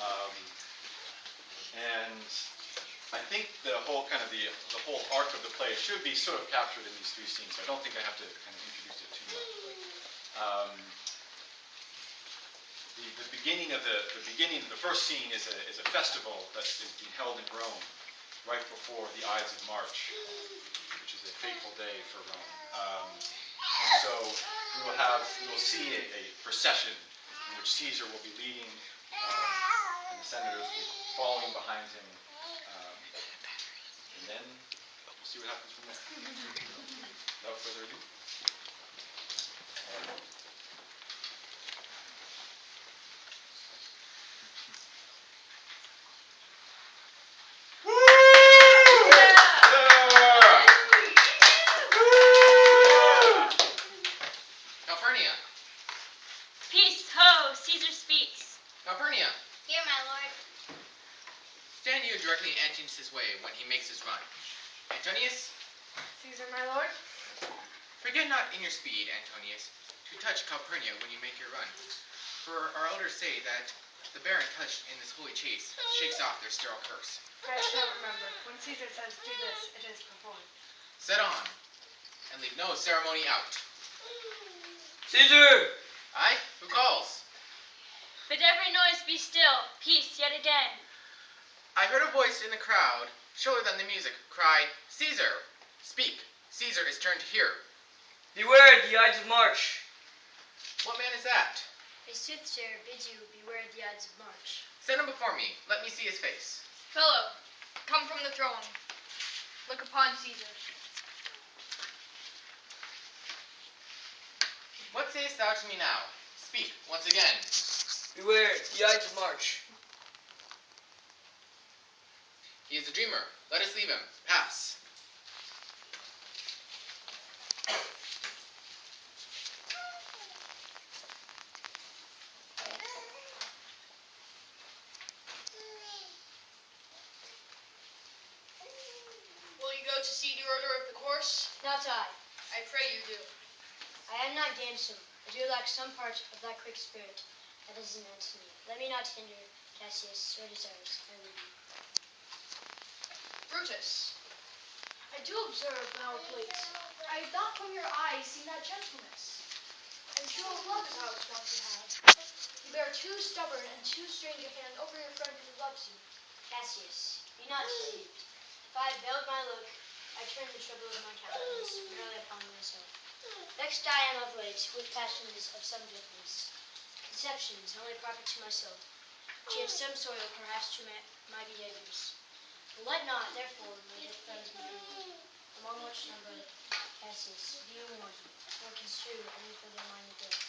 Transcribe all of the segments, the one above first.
Um, and I think the whole the whole arc of the play should be sort of captured in these three scenes. I don't think I have to kind of introduce it too much. But, the beginning of the first scene is a festival that is being held in Rome right before the Ides of March, which is a fateful day for Rome. And so we will see a procession in which Caesar will be leading, and the senators will be following behind him. And then we'll see what happens from there. Without further ado. Calpurnia. Peace, ho! Caesar speaks. Calpurnia. Here, my lord. Stand you directly in Antonius' way when he makes his run. Antonius. Caesar, my lord. Forget not in your speed, Antonius, to touch Calpurnia when you make your run. For our elders say that the Baron touched in this holy chase shakes off their sterile curse. I shall remember. When Caesar says do this, it is performed. Set on, and leave no ceremony out. Caesar! Aye? Who calls? Bid every noise be still. Peace yet again. I heard a voice in the crowd, shriller than the music, cry, Caesar! Speak, Caesar is turned to hear. Beware the Ides of March. What man is that? A soothsayer bids you beware the Ides of March. Send him before me. Let me see his face. Fellow, come from the throne. Look upon Caesar. What sayest thou to me now? Speak, once again. Beware the Ides of March. He is a dreamer. Let us leave him. Pass. Will you go to see the order of the course? Not I. I pray you do. I am not gamesome. I do lack some part of that quick spirit that is in Antony. Let me not hinder Cassius or desires. I leave you. Brutus. I do observe in our plates. I have not from your eyes seen that gentleness. And true of love as I was wont to have. You bear too stubborn and too strange a hand over your friend who loves you. Cassius, be not deceived. If I veiled my look, I turned the trouble of my countenance merely upon myself. Vexed I am of late with passions of some gentleness, conceptions only proper to myself, which give some soil perhaps to my behaviors. But let not, therefore, my dead friends be grieved, among which number, Cassius, be warned, nor construe any further my neglect,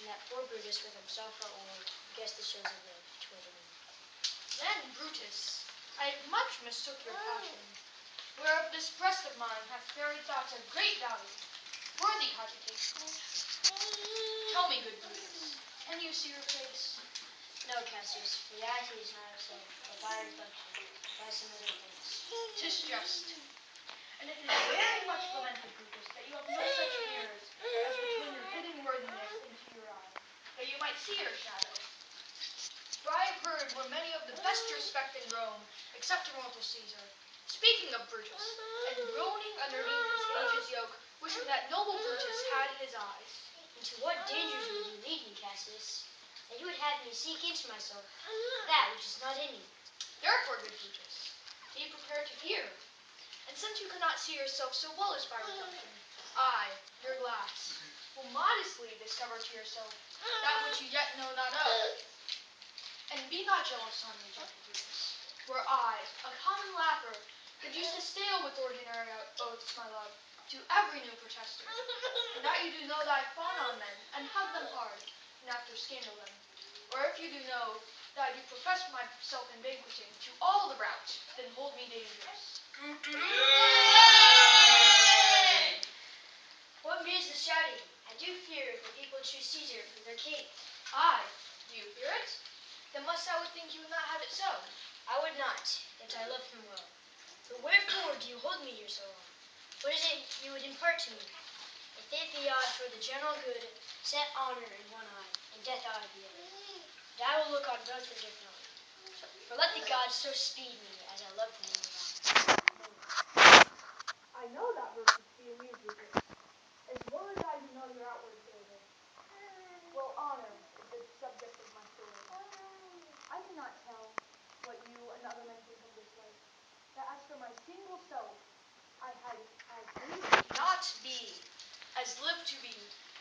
and that poor Brutus with himself at war guessed the shows of love toward a woman. Then, Brutus, I much mistook your passion, whereof this breast of mine hath carried thoughts of great value, worthy cogitation. Tell me, good Brutus, can you see your face? No, Cassius, for the eye is not of self, but by reflection, by some other things. 'Tis just. And it is very much lamented, Brutus, that you have no such mirrors as between your hidden worthiness into your eye, that you might see your shadow. For I have heard where many of the best respect in Rome, except immortal Caesar, speaking of Brutus, and groaning underneath his age's yoke, wishing that noble Brutus had his eyes. Into what dangers would you lead me, Cassius? That you would have me seek into myself that which is not in me. Therefore, good Brutus, be prepared to hear. And since you cannot see yourself so well as by reflection, I, your glass, will modestly discover to yourself that which you yet know not of. And be not jealous on me, gentle Brutus, where I, a common lapper, that used to stale with ordinary oaths my love to every new protester, and that you do know that I fawn on men and hug them hard, and after scandal them. Or if you do know that I do profess myself in banqueting to all the rout, then hold me dangerous. What means the shouting? I do fear the people choose Caesar for their king. Aye, do you fear it? Then must I would think you would not have it so. I would not, yet I love him well. But wherefore do you hold me here so long? What is it you would impart to me? If it be odd for the general good, set honor in one eye, and death out of the other. But I will look on both indifferently. For let the gods so speed me as I love to move on. I know that verse is to be amused with this, as well as I do know your outward behavior. Well, honor is the subject of my story. I cannot tell what you and other men think of this life, but as for my single self, I had as lief Not be, as live to be,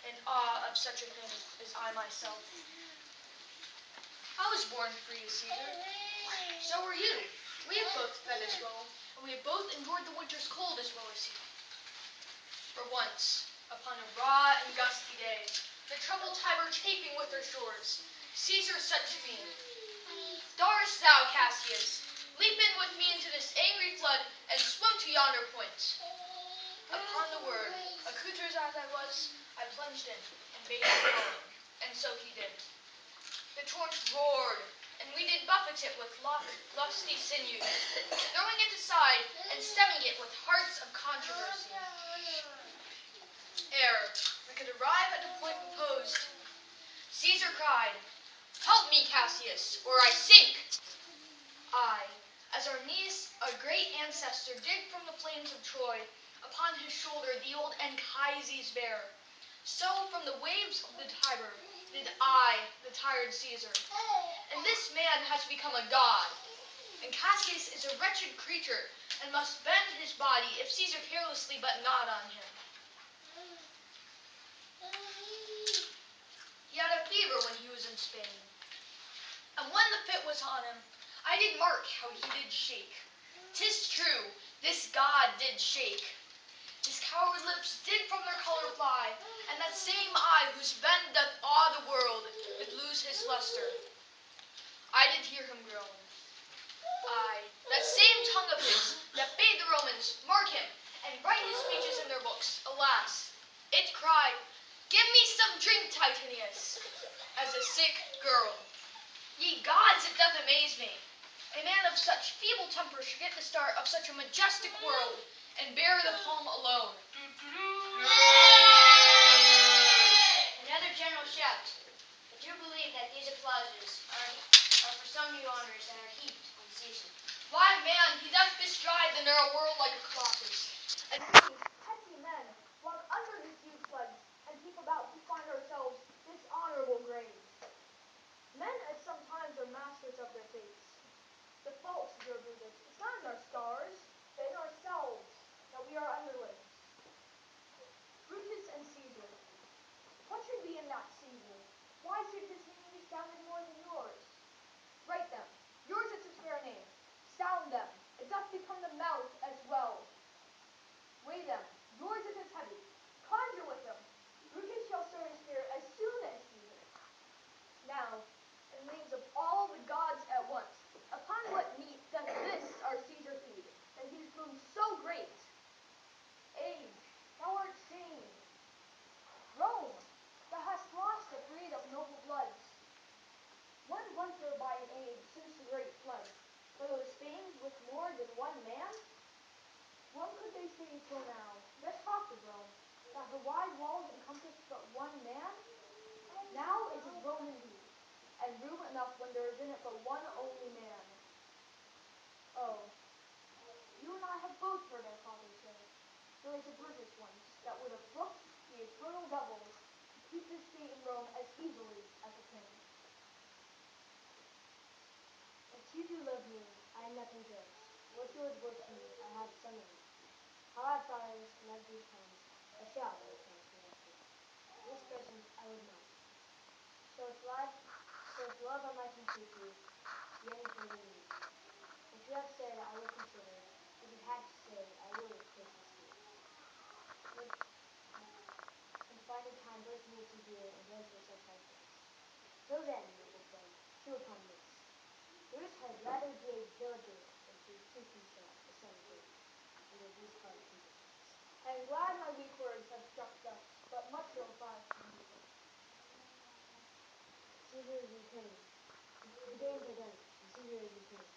in awe of such a thing as I myself. I was born free as Caesar. So were you. We have both fed as well, and we have both endured the winter's cold as well as he. For once, upon a raw and gusty day, the troubled Tiber chafing with her shores, Caesar said to me, "Darst thou, Cassius, leap in with me into this angry flood and swim to yonder point?" Upon the word, accoutred as I was, I plunged in and bade him follow, and so he did. The torrent roared, and we did buffet it with lusty sinews, throwing it aside and stemming it with hearts of controversy. Ere we could arrive at the point proposed, Caesar cried, "Help me, Cassius, or I sink!" I, as our great ancestor, did from the plains of Troy, upon his shoulder the old Anchises bear, so from the waves of the Tiber did I, the tired Caesar. And this man has become a god, and Cassius is a wretched creature, and must bend his body if Caesar carelessly but nod on him. He had a fever when he was in Spain, and when the fit was on him, I did mark how he did shake. 'Tis true, this god did shake. His coward lips did from their color fly, and that same eye whose bend doth awe the world did lose his luster. I did hear him groan. Aye, that same tongue of his that bade the Romans mark him and write his speeches in their books, alas, it cried, "Give me some drink, Titinius," as a sick girl. Ye gods, it doth amaze me. A man of such feeble temper should get the start of such a majestic world, and bear the palm alone. Another general shout. I do believe that these applauses are for some new honors that are heaped on Caesar. Why, man, he doth bestride the narrow world like a colossus. And we, petty men, walk under his huge legs, and keep about to find ourselves dishonorable graves. Men at some times are masters of their fates. The fault, dear Brutus, is not in our stars, but in ourselves, that we are underlings. Brutus and Caesar. What should be in that Caesar? Why should his name be sounded more than yours? Write them. Yours is his fair name. Sound them. It doth become the mouth as well. Weigh them. Yours is his heavy. Conjure with them. Brutus shall stir his spear as soon as Caesar. Now, in names of all the gods at once, upon what meat doth this our Caesar feed, that he is grown so great? Age, thou art shamed. Rome, thou hast lost a breed of noble bloods. One wonder by an age since the great flood, for those Spains with more than one man? One could they say till now, yet talk of Rome, that her wide walls encompassed but one man? Now it is Rome indeed, and room enough when there is in it but one only man. Oh, you and I have both heard our father say, there was a Brutus once that would have brooked the eternal devils to keep his state in Rome as easily as a king. If you do love me, I am nothing to ask. What you is worth to me, I have some of it. How I thought I was connected these times, I shall be connected. This present I would not. So if love I might entreat you, be any further need. If you have said I will consider, if you had to say I will with patience hear. Would and find a time both near to hear and answer such high things. Till then, noble friend, chew upon this. Brutus had rather be a villager than to keep himself the son of David under these hard conditions. I am glad my weak words have struck thus, but much ill thought to me. Caesar is returning. The games are done, and Caesar is returning.